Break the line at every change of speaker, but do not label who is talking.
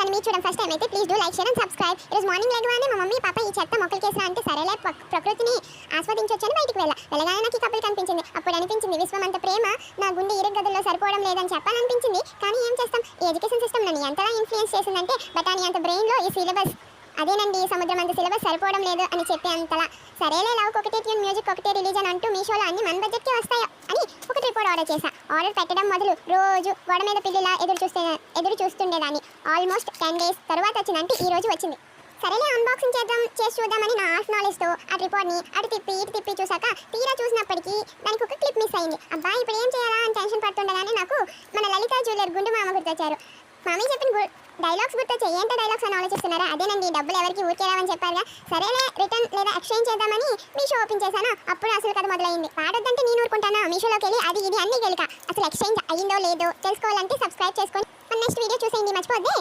Channel మీరు చూడడం first time అయితే please do like share and subscribe. ఈరోజు మార్నింగ్ లేగానే మా మమ్మీ పాప ఈ చెత్త మొక్కలు కేసా అంటే సరేలే ప్రకృతిని ఆస్వాదించొచ్చని బయటకు వెళ్ళగానే నాకు ఈ కప్పులు కనిపించింది. అప్పుడు అనిపించింది విశ్వం అంత ప్రేమ నా గుండె ఇరుగు గదుల్లో సరిపోవడం లేదని చెప్పాలనిపించింది. కానీ ఏం చేస్తాం, ఈ ఎడ్యుకేషన్ సిస్టమ్ నన్ను ఎంతలా ఇన్ఫ్లుయెన్స్ చేసిందంటే బటానీ అంత బ్రెయిన్లో ఈ సిలబస్ అదేనండి సముద్రం అంత సిలబస్ సరిపోవడం లేదు అని చెప్పే అంతలా. సరేలే లవ్ ఒకటే ట్యూన్ మ్యూజిక్ ఒకటే రిలీజ్ అని అంటూ మీషోలో అన్ని మన బడ్జెట్కే వస్తాయో అని ఒక ట్రిపోర్డ్ ఆర్డర్ చేశా. ఆర్డర్ పెట్టడం మొదలు రోజు గోడ మీద పిల్లిలా ఎదురు చూస్తుండేదాన్ని. ఆల్మోస్ట్ 10 days తర్వాత వచ్చిందంటే ఈ రోజు వచ్చింది. సరేలే అన్బాక్సింగ్ చేసి చూద్దామని నా హాఫ్ నాలెడ్జ్తో ఆ ట్రిపోర్డ్ని అటు తిప్పి చూసాక తీరా చూసినప్పటికీ దానికి ఒక క్లిప్ మిస్ అయింది. అబ్బా ఇప్పుడు ఏం చేయాలా అని టెన్షన్ పడుతుండగానే నాకు మన లలిత జ్యువెలర్ గుండు మామ గుర్తొచ్చారు. మామీ చెప్పిన డైలాగ్స్ గుర్తొచ్చాయి. ఏంటో డైలాగ్స్ అని ఆలోచిస్తున్నారా? అదేనండి డబ్బులు ఎవరికి ఊరికేరావని చెప్పారుగా. సరేలే రిటర్న్ లేదా ఎక్స్చేంజ్ చేద్దామని మీషో ఓపెన్ చేశాను. అప్పుడు అసలు కథ మొదలైంది. వాడొద్దంటే నేను ఊరుకుంటానా? మీషోలోకి వెళ్ళి అది ఇది అన్ని గెలిక. అసలు ఎక్స్చేంజ్ అయ్యిందో లేదో తెలుసుకోవాలంటే సబ్స్క్రైబ్ చేసుకొని నెక్స్ట్ వీడియో చూసేయండి, మర్చిపోద్ది.